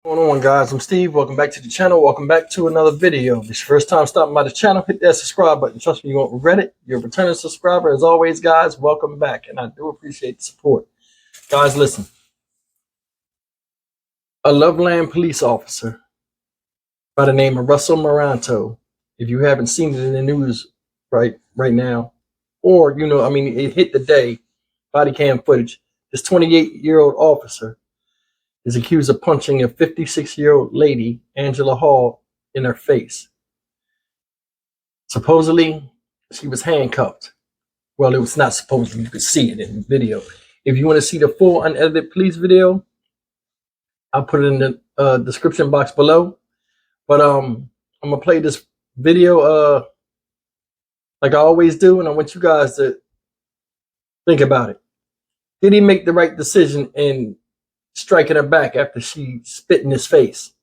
What's going on, guys? I'm Steve. Welcome back to the channel. Welcome back to another video. If it's your first time stopping by the channel, hit that subscribe button. Trust me, you won't regret it. You're a returning subscriber. As always, guys, welcome back. And I do appreciate the support. Guys, listen. A Loveland police officer by the name of Russell Moranto. If you haven't seen it in the news right now, or, it hit the day, body cam footage. This 28-year-old officer is accused of punching a 56-year-old lady, Angela Hall, in her face. Supposedly, she was handcuffed. Well, it was not supposedly. You could see it in the video. If you want to see the full unedited police video, I'll put it in the description box below. But I'm going to play this video like I always do, and I want you guys to think about it. Did he make the right decision in striking her back after she spit in his face?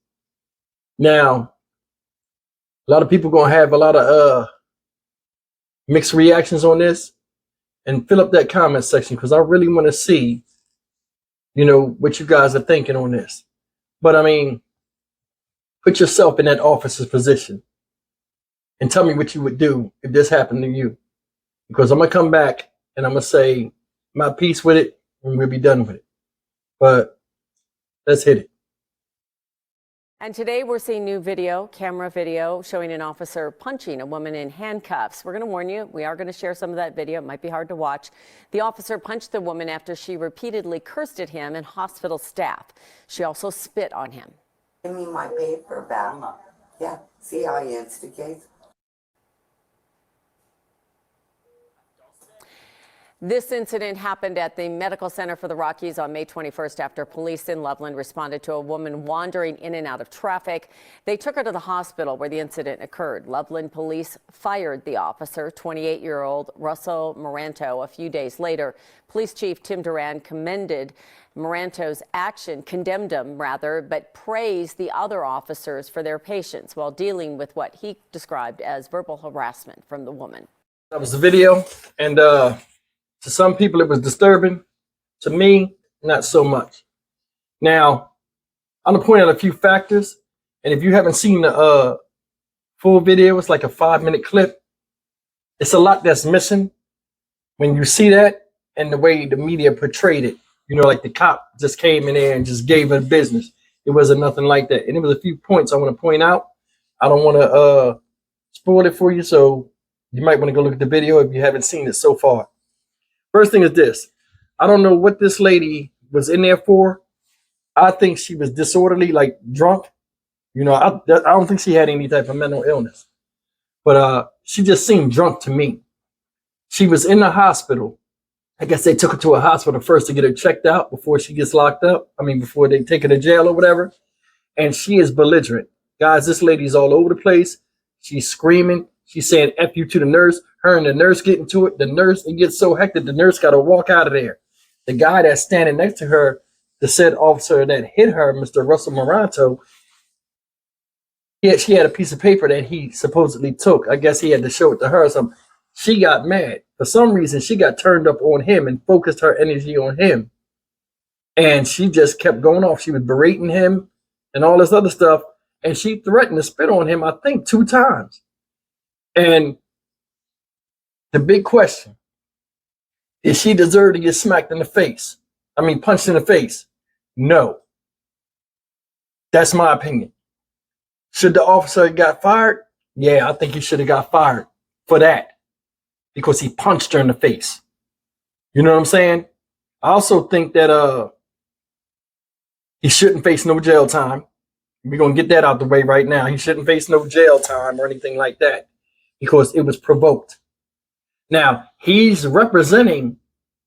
Now, a lot of people gonna have a lot of mixed reactions on this, and fill up that comment section because I really want to see, what you guys are thinking on this. But I mean, put yourself in that officer's position and tell me what you would do if this happened to you, because I'm gonna come back and I'm gonna say my piece with it and we'll be done with it. But let's hit it. And today we're seeing new camera video, showing an officer punching a woman in handcuffs. We're going to warn you, we are going to share some of that video. It might be hard to watch. The officer punched the woman after she repeatedly cursed at him and hospital staff. She also spit on him. Give me my paper back. Yeah, see how he instigates? This incident happened at the Medical Center for the Rockies on May 21st after police in Loveland responded to a woman wandering in and out of traffic. They took her to the hospital where the incident occurred. Loveland police fired the officer, 28-year-old Russell Moranto, a few days later. Police Chief Tim Duran condemned him, but praised the other officers for their patience while dealing with what he described as verbal harassment from the woman. That was the video, and to some people, it was disturbing. To me, not so much. Now, I'm going to point out a few factors. And if you haven't seen the full video, it's like a 5-minute clip. It's a lot that's missing when you see that and the way the media portrayed it. Like the cop just came in there and just gave her business. It wasn't nothing like that. And there was a few points I want to point out. I don't want to spoil it for you, so you might want to go look at the video if you haven't seen it so far. First thing is this. I don't know what this lady was in there for. I think she was disorderly, like drunk. I don't think she had any type of mental illness. But she just seemed drunk to me. She was in the hospital. I guess they took her to a hospital first to get her checked out before she gets locked up. Before they take her to jail or whatever. And she is belligerent. Guys, this lady's all over the place. She's screaming. She's saying F you to the nurse. Her and the nurse get into it. The nurse, it gets so hectic, the nurse got to walk out of there. The guy that's standing next to her, the said officer that hit her, Mr. Russell Moranto, she had a piece of paper that he supposedly took. I guess he had to show it to her or something. She got mad. For some reason, she got turned up on him and focused her energy on him. And she just kept going off. She was berating him and all this other stuff. And she threatened to spit on him, I think, 2 times. And the big question, did she deserve to get smacked in the face? Punched in the face? No. That's my opinion. Should the officer have got fired? Yeah, I think he should have got fired for that, because he punched her in the face. You know what I'm saying? I also think that he shouldn't face no jail time. We're going to get that out the way right now. He shouldn't face no jail time or anything like that, because it was provoked. Now, he's representing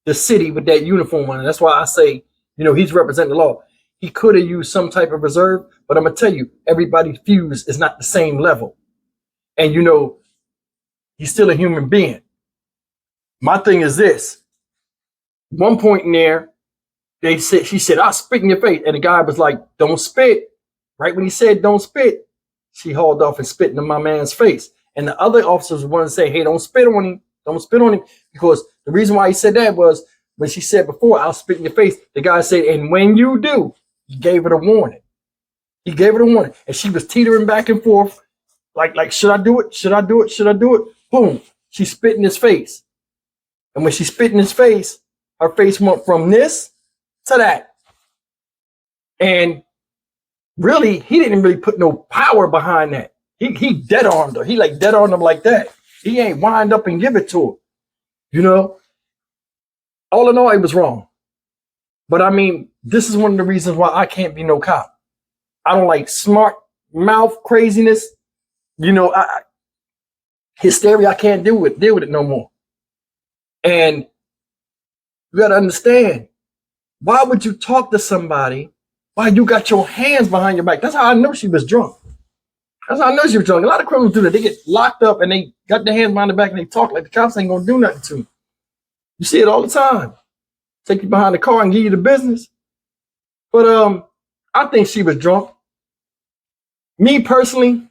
the city with that uniform on, and that's why I say, he's representing the law. He could have used some type of reserve, but I'm going to tell you, everybody's fuse is not the same level. And, he's still a human being. My thing is this. One point in there, she said, I'll spit in your face. And the guy was like, don't spit. Right when he said, don't spit, she hauled off and spit in my man's face. And the other officers wanted to say, hey, don't spit on him. Don't spit on him. Because the reason why he said that was when she said before, I'll spit in your face, the guy said, and when you do, he gave it a warning. He gave her the warning, and she was teetering back and forth, like, should I do it? Should I do it? Should I do it? Boom! She spit in his face, and when she spit in his face, her face went from this to that, and really, he didn't really put no power behind that. He dead armed her. He like dead armed him like that. He ain't wind up and give it to her. You know, all in all, it was wrong. But I mean, this is one of the reasons why I can't be no cop. I don't like smart mouth craziness. You know, hysteria. I can't deal with it no more. And you got to understand, why would you talk to somebody while you got your hands behind your back? That's how I know she was drunk. That's how I know she was drunk. A lot of criminals do that. They get locked up and they got their hands behind their back and they talk like the cops ain't gonna do nothing to them. You see it all the time. Take you behind the car and give you the business. But I think she was drunk. Me personally,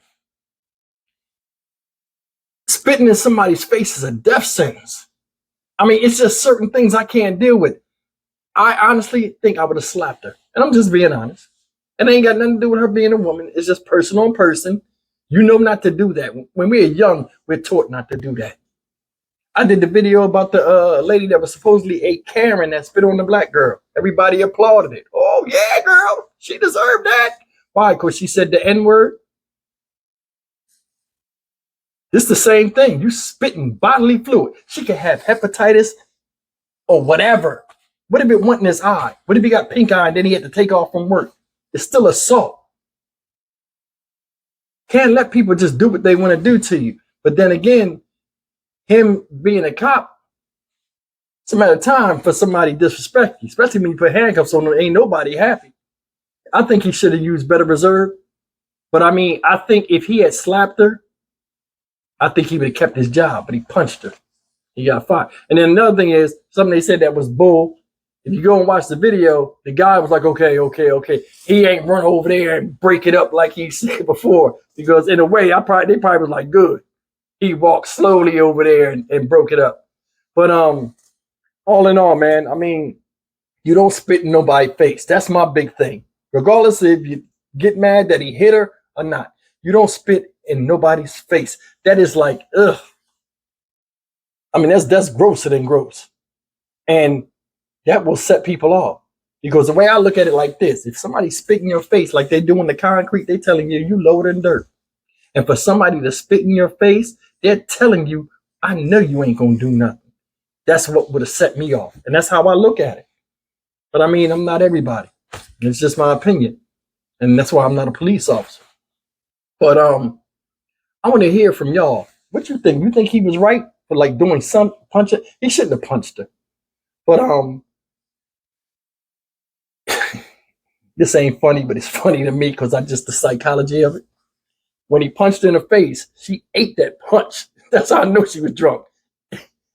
spitting in somebody's face is a death sentence. I mean, it's just certain things I can't deal with. I honestly think I would have slapped her. And I'm just being honest. It ain't got nothing to do with her being a woman. It's just person on person. You know not to do that. When we're young, we're taught not to do that. I did the video about the lady that was supposedly a Karen that spit on the black girl. Everybody applauded it. Oh, yeah, girl. She deserved that. Why? Because she said the N-word. It's the same thing. You spitting bodily fluid. She could have hepatitis or whatever. What if it went in his eye? What if he got pink eye and then he had to take off from work? It's still assault. Can't let people just do what they want to do to you. But then again, him being a cop, it's a matter of time for somebody to disrespect you, especially when you put handcuffs on them. Ain't nobody happy. I think he should have used better reserve. But I mean, I think if he had slapped her, I think he would have kept his job, but he punched her. He got fired. And then another thing is, something they said that was bull. If you go and watch the video, the guy was like, okay. He ain't run over there and break it up like he said before. Because in a way, they probably was like, good. He walked slowly over there and broke it up. But all in all, man, I mean, you don't spit in nobody's face. That's my big thing. Regardless if you get mad that he hit her or not, you don't spit in nobody's face. That is like, ugh. I mean, that's grosser than gross. And that will set people off. Because the way I look at it like this, if somebody spit in your face like they do in the concrete, they telling you lower than dirt. And for somebody to spit in your face, they're telling you, I know you ain't going to do nothing. That's what would have set me off. And that's how I look at it. But I mean, I'm not everybody. It's just my opinion. And that's why I'm not a police officer. But I want to hear from y'all. What you think? You think he was right for like doing some punching? He shouldn't have punched her. But this ain't funny, but it's funny to me because I just the psychology of it. When he punched her in the face, she ate that punch. That's how I know she was drunk.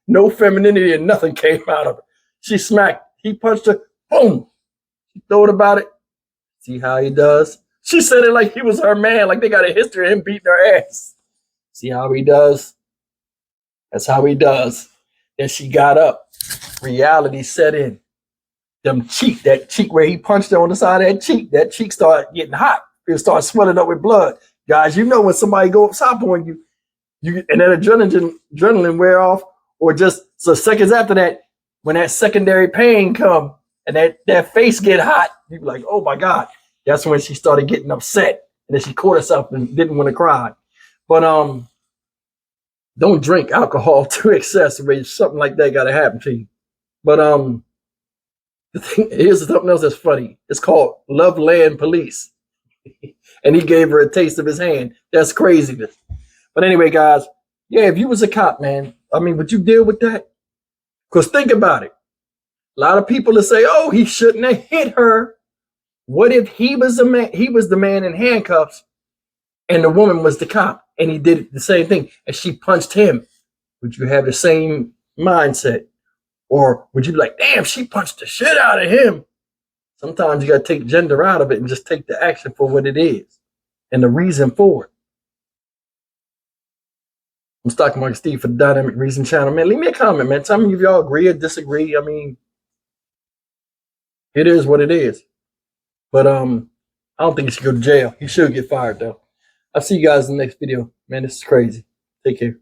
No femininity and nothing came out of her. She smacked. He punched her. Boom. She thought about it. See how he does? She said it like he was her man, like they got a history of him beating her ass. See how he does? That's how he does. Then she got up. Reality set in. That cheek where he punched her on the side of that cheek started getting hot. It started swelling up with blood. Guys, you know when somebody goes top on you, and then adrenaline wear off, or just so seconds after that, when that secondary pain come and that face get hot, you be like, oh my God. That's when she started getting upset. And then she caught herself and didn't want to cry. But don't drink alcohol to excess where something like that gotta happen to you. But here's something else that's funny. It's called Loveland Police. And he gave her a taste of his hand. That's craziness. But anyway, guys, yeah, if you was a cop, man, I mean, would you deal with that? Because think about it. A lot of people that say, oh, he shouldn't have hit her. What if he was the man in handcuffs and the woman was the cop and he did the same thing and she punched him? Would you have the same mindset? Or would you be like, damn, she punched the shit out of him? Sometimes you got to take gender out of it and just take the action for what it is and the reason for it. I'm Stock Market Steve for the Dynamic Reason channel. Man, leave me a comment, man. Tell me if y'all agree or disagree. I mean, it is what it is. But I don't think he should go to jail. He should get fired though. I'll see you guys in the next video. Man, this is crazy. Take care.